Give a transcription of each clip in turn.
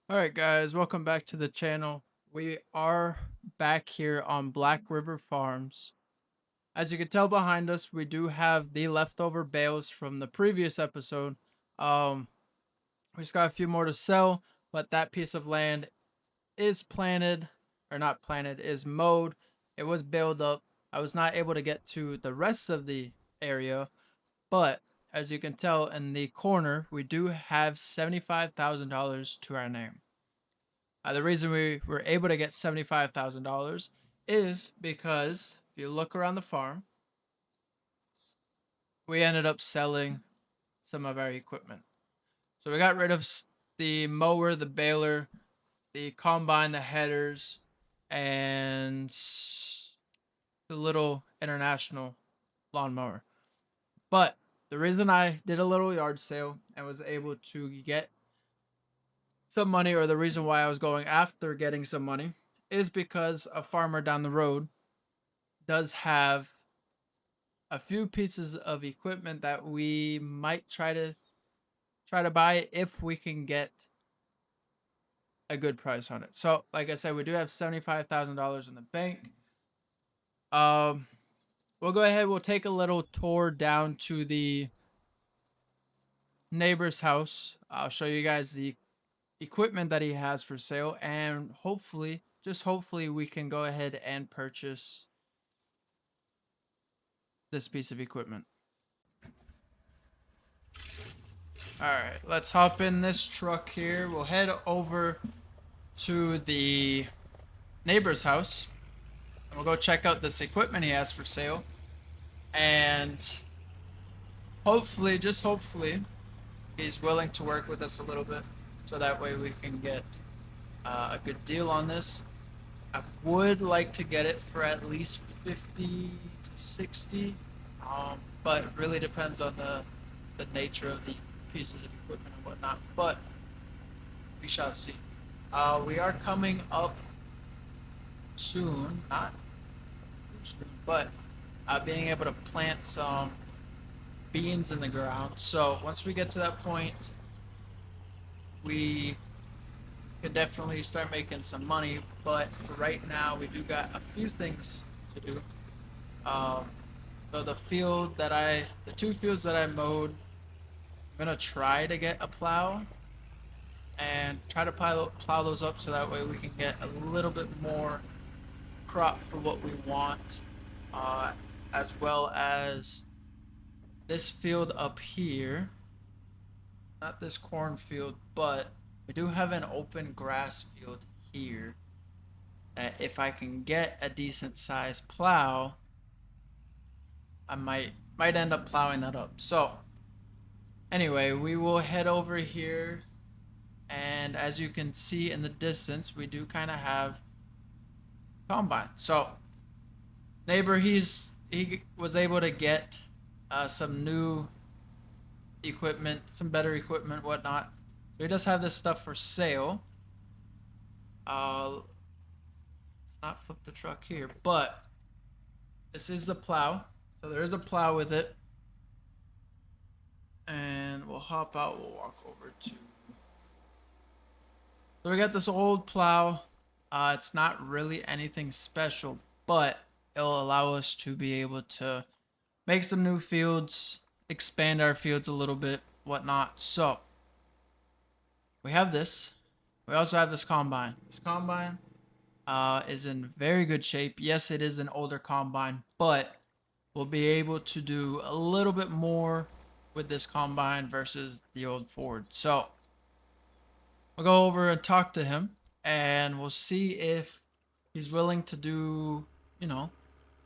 Alright guys, welcome back to the channel. We are back here on Black River Farms. As you can tell behind us, we do have the leftover bales from the previous episode. We just got a few more to sell, but that piece of land is planted, or not planted, is mowed. It was baled up. I was not able to get to the rest of the area, but as you can tell in the corner, we do have $75,000 to our name. The reason we were able to get $75,000 is because if you look around the farm, we ended up selling some of our equipment. So we got rid of the mower, the baler, the combine, the headers, and the little international lawnmower. But the reason I did a little yard sale and was able to get some money, or the reason why I was going after getting some money, is because a farmer down the road does have a few pieces of equipment that we might try to buy if we can get a good price on it. So, like I said, we do have $75,000 in the bank. Um, we'll go ahead. We'll take a little tour down to the neighbor's house. I'll show you guys the equipment that he has for sale, and hopefully, just hopefully, we can go ahead and purchase this piece of equipment. Alright, let's hop in this truck here. We'll head over to the neighbor's house. We'll go check out this equipment he has for sale. And hopefully, just hopefully, he's willing to work with us a little bit. So that way we can get a good deal on this. I would like to get it for at least 50 to 60. But it really depends on the nature of the pieces of equipment and whatnot. But we shall see. We are coming up soon, not too soon, but being able to plant some beans in the ground. So once we get to that point, we could definitely start making some money. But for right now, we do got a few things to do. So the two fields that I mowed, I'm gonna try to get a plow and try to plow those up so that way we can get a little bit more crop for what we want, as well as this field up here. Not this cornfield, but we do have an open grass field here that if I can get a decent sized plow, I might end up plowing that up. So anyway, we will head over here, and as you can see in the distance, we do kind of have combine. So neighbor, he was able to get some new equipment, some better equipment, whatnot. So he does have this stuff for sale. Let's not flip the truck here, but this is the plow. So there is a plow with it. And we'll hop out, we'll walk over to. So we got this old plow. It's not really anything special, but it'll allow us to be able to make some new fields, expand our fields a little bit, whatnot. So we have this. We also have this combine. This combine is in very good shape. Yes, it is an older combine, but we'll be able to do a little bit more with this combine versus the old Ford. So we'll go over and talk to him, and we'll see if he's willing to do,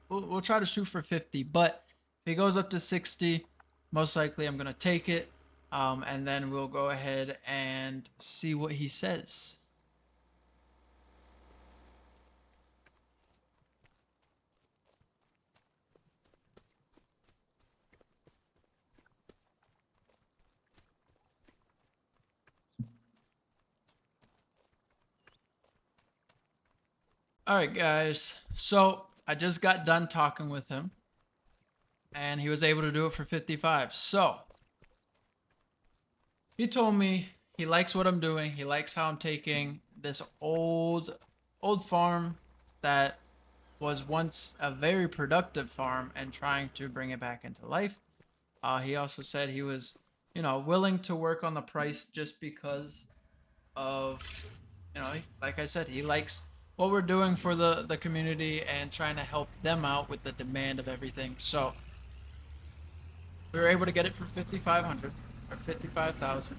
we'll try to shoot for 50, but if he goes up to 60, most likely I'm going to take it, and then we'll go ahead and see what he says. All right, guys. So I just got done talking with him, and he was able to do it for 55. So he told me he likes what I'm doing. He likes how I'm taking this old farm that was once a very productive farm and trying to bring it back into life. He also said he was, willing to work on the price just because of, like I said, he likes what we're doing for the community and trying to help them out with the demand of everything. So we were able to get it for 5,500 or 55,000.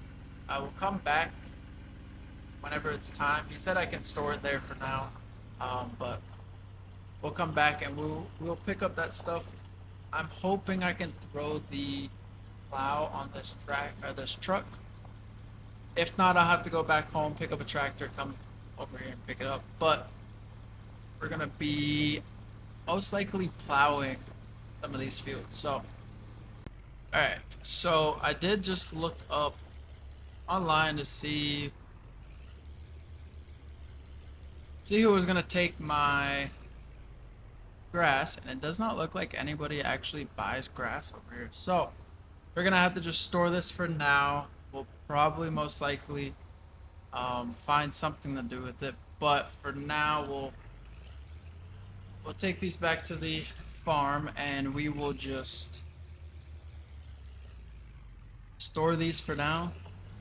I will come back whenever it's time. He said I can store it there for now, but we'll come back and we'll pick up that stuff. I'm hoping I can throw the plow on this track or this truck. If not, I'll have to go back home, pick up a tractor, come over here and pick it up. But we're gonna be most likely plowing some of these fields. So, all right. So I did just look up online to see who was gonna take my grass, and it does not look like anybody actually buys grass over here. So we're gonna have to just store this for now. We'll probably most likely find something to do with it, but for now we'll take these back to the farm and we will just store these for now.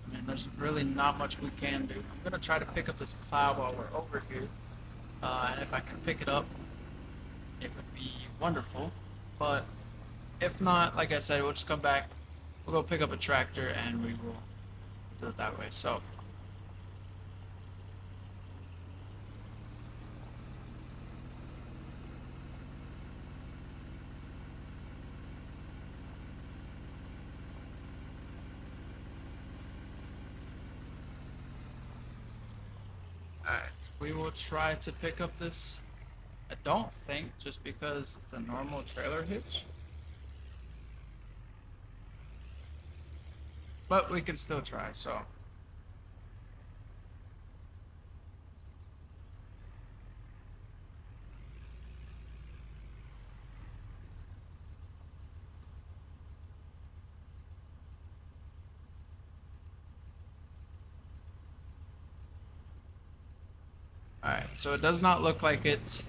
I mean, there's really not much we can do. I'm gonna try to pick up this plow while we're over here, and if I can pick it up, it would be wonderful. But if not, like I said, we'll just come back. We'll go pick up a tractor and we will do it that way. So alright, we will try to pick up this. I don't think just because it's a normal trailer hitch, but we can still try. So alright, so it does not look like it.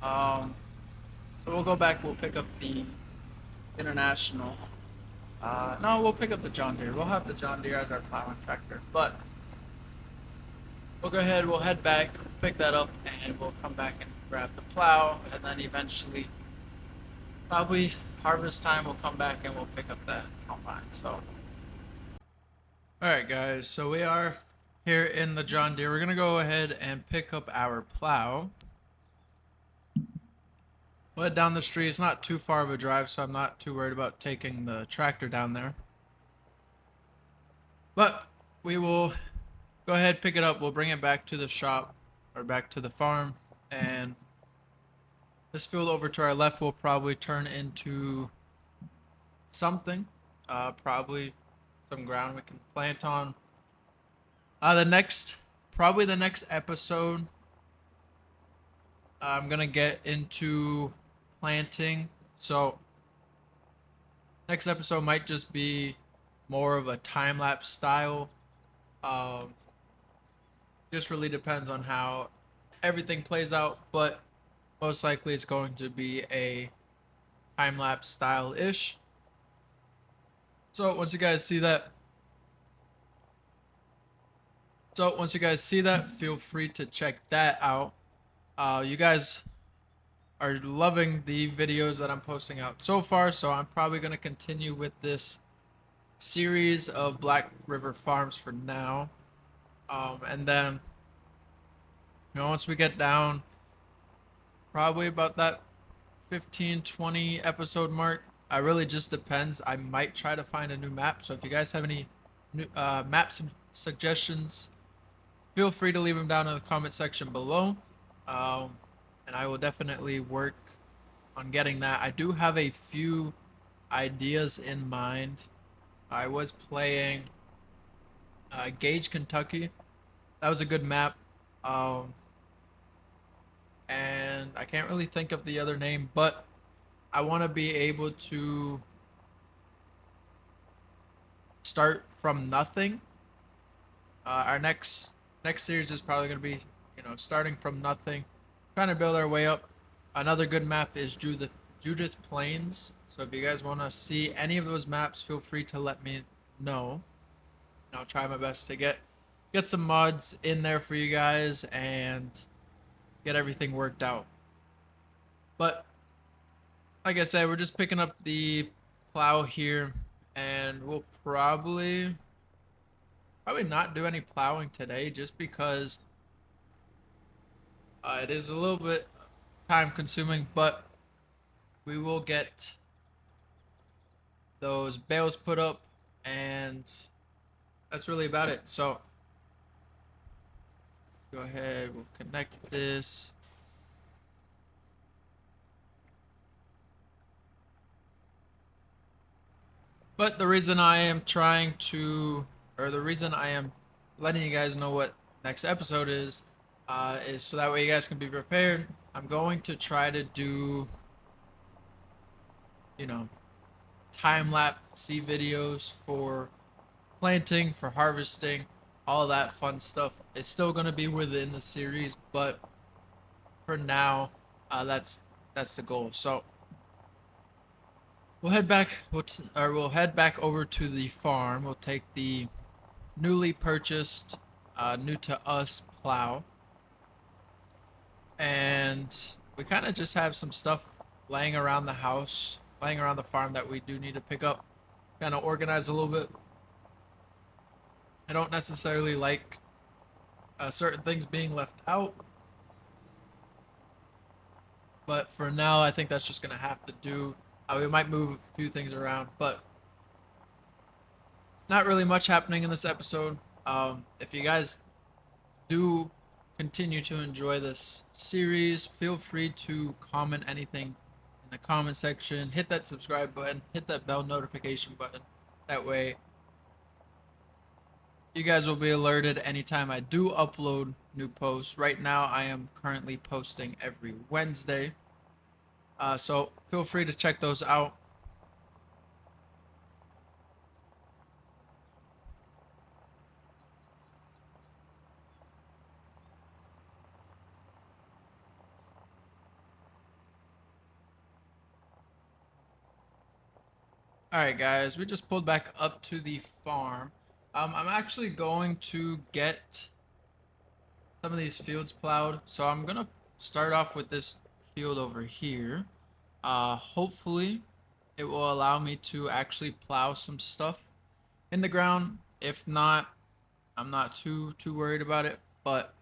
So we'll go back, we'll pick up the International. No, we'll pick up the John Deere. We'll have the John Deere as our plowing tractor. But we'll go ahead, we'll head back, pick that up, and we'll come back and grab the plow, and then eventually, probably harvest time, we'll come back and we'll pick up that combine. So, alright guys, so we are here in the John Deere. We're gonna go ahead and pick up our plow. We'll head down the street. It's not too far of a drive, so I'm not too worried about taking the tractor down there. But we will go ahead, pick it up. We'll bring it back to the shop or back to the farm, and this field over to our left will probably turn into something. Probably some ground we can plant on. Probably the next episode, I'm gonna get into planting. So next episode might just be more of a time-lapse style. Just really depends on how everything plays out, but most likely it's going to be a time-lapse style-ish. So once you guys see that, feel free to check that out. You guys are loving the videos that I'm posting out so far, so I'm probably going to continue with this series of Black River Farms for now. And then, once we get down, probably about that 15-20 episode mark, it really just depends. I might try to find a new map, so if you guys have any new map suggestions, feel free to leave them down in the comment section below. And I will definitely work on getting that. I do have a few ideas in mind. I was playing Gage, Kentucky. That was a good map. And I can't really think of the other name, but I want to be able to start from nothing Our next series is probably going to be, starting from nothing, trying to build our way up. Another good map is Judith Plains. So if you guys want to see any of those maps, feel free to let me know. And I'll try my best to get some mods in there for you guys and get everything worked out. But like I said, we're just picking up the plow here, and we'll probably not do any plowing today, just because it is a little bit time consuming. But we will get those bales put up, and that's really about it. So go ahead, we'll connect this. But the reason I am trying to, or the reason I am letting you guys know what next episode is so that way you guys can be prepared. I'm going to try to do, you know, time lapse videos for planting, for harvesting, all that fun stuff. It's still going to be within the series, but for now, that's the goal. So we'll head back. We'll head back over to the farm. We'll take the newly purchased, new to us plow, and we kind of just have some stuff laying around the house, laying around the farm that we do need to pick up, kind of organize a little bit. I don't necessarily like certain things being left out, but for now, I think that's just gonna have to do. We might move a few things around, but not really much happening in this episode. If you guys do continue to enjoy this series, feel free to comment anything in the comment section. Hit that subscribe button, hit that bell notification button. That way, you guys will be alerted anytime I do upload new posts. Right now, I am currently posting every Wednesday. So feel free to check those out. Alright guys, we just pulled back up to the farm. I'm actually going to get some of these fields plowed. So I'm gonna start off with this field over here. Hopefully it will allow me to actually plow some stuff in the ground. If not, I'm not too worried about it, but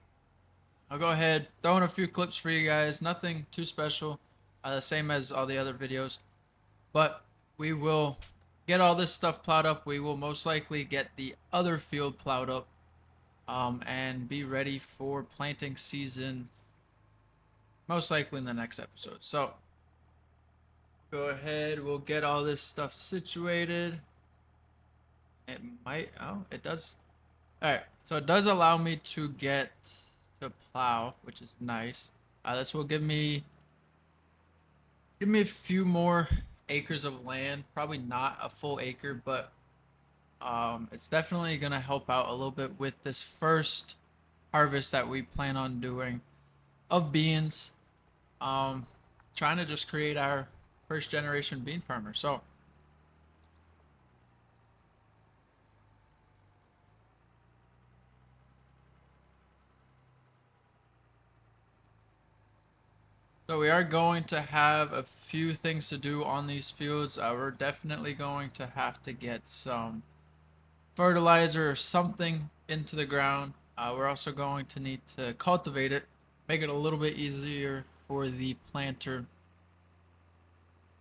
I'll go ahead, throw in a few clips for you guys. Nothing too special, the same as all the other videos. But we will get all this stuff plowed up. We will most likely get the other field plowed up, and be ready for planting season, most likely in the next episode. So go ahead, we'll get all this stuff situated. It might, oh, it does. All right, so it does allow me to get to plow, which is nice. This will give me a few more acres of land. Probably not a full acre, but it's definitely gonna help out a little bit with this first harvest that we plan on doing of beans. Um, Trying to just create our first generation bean farmer. So we are going to have a few things to do on these fields. We're definitely going to have to get some fertilizer or something into the ground. We're also going to need to cultivate it, make it a little bit easier for the planter,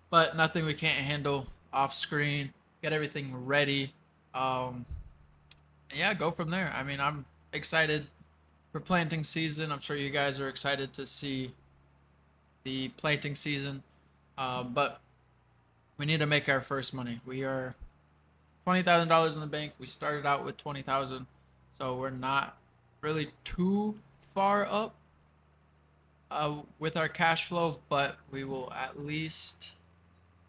but nothing we can't handle off screen. Get everything ready. Um, yeah, go from there. I mean, I'm excited for planting season. I'm sure you guys are excited to see the planting season. But we need to make our first money. We are $20,000 in the bank. We started out with 20,000, so we're not really too far up with our cash flow, but we at least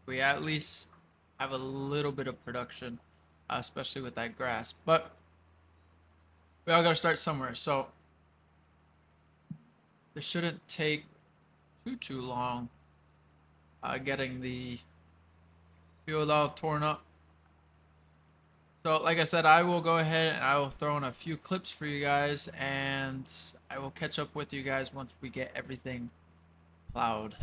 have a little bit of production, especially with that grass. But we all gotta start somewhere. So this shouldn't take too long. Getting the field all torn up. So like I said, I will go ahead and I will throw in a few clips for you guys, and I will catch up with you guys once we get everything plowed.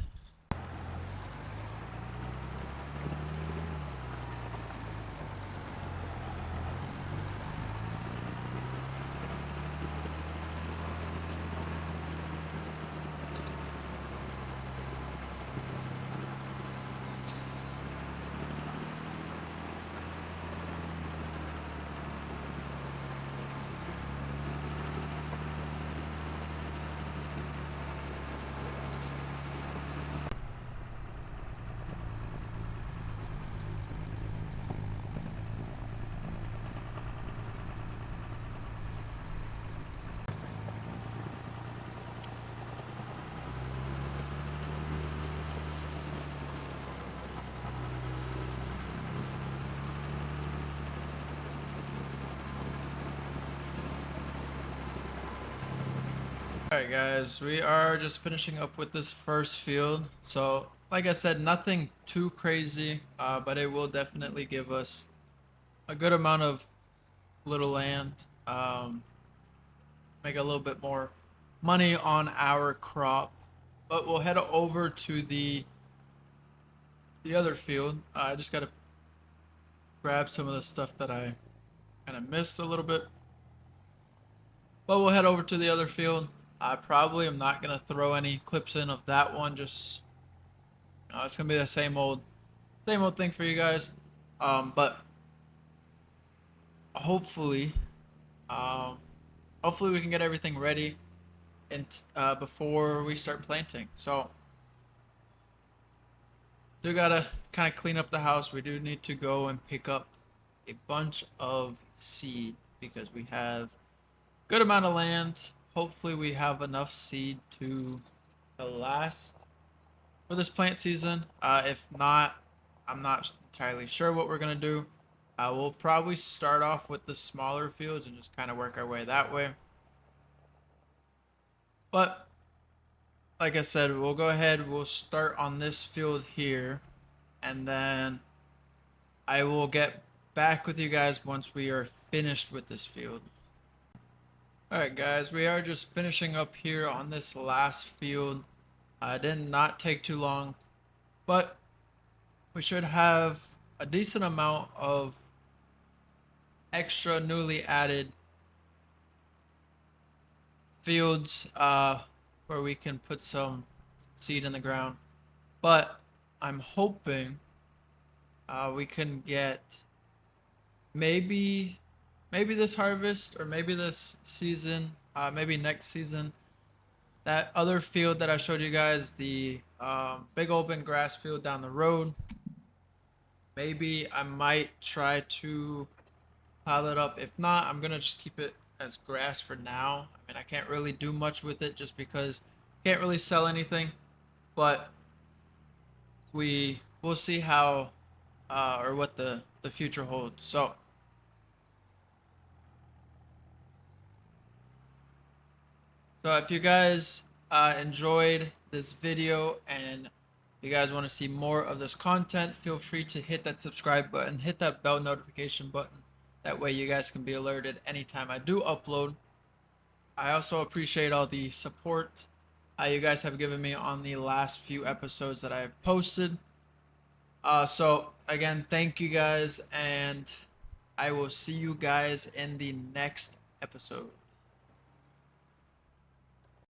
Alright guys, we are just finishing up with this first field. So like I said, nothing too crazy, but it will definitely give us a good amount of little land, make a little bit more money on our crop. But we'll head over to the other field. I just gotta grab some of the stuff that I kind of missed a little bit. But we'll head over to the other field. I probably am not gonna throw any clips in of that one. Just it's gonna be the same old thing for you guys. But hopefully, um, hopefully we can get everything ready and before we start planting. So do gotta kind of clean up the house. We do need to go and pick up a bunch of seed because we have good amount of land. Hopefully we have enough seed to last for this plant season. If not, I'm not entirely sure what we're gonna do. We'll probably start off with the smaller fields and just kind of work our way that way. But like I said, we'll go ahead, we'll start on this field here, and then I will get back with you guys once we are finished with this field. Alright guys, we are just finishing up here on this last field. Did not take too long, but we should have a decent amount of extra newly added fields where we can put some seed in the ground. But I'm hoping we can get maybe this harvest or maybe this season, maybe next season, that other field that I showed you guys, the big open grass field down the road. Maybe I might try to pile it up. If not, I'm gonna just keep it as grass for now. I mean, I can't really do much with it just because I can't really sell anything. But we'll see how or what the future holds. So if you guys enjoyed this video and you guys want to see more of this content, feel free to hit that subscribe button, hit that bell notification button. That way you guys can be alerted anytime I do upload. I also appreciate all the support you guys have given me on the last few episodes that I've posted. So again, thank you guys, and I will see you guys in the next episode.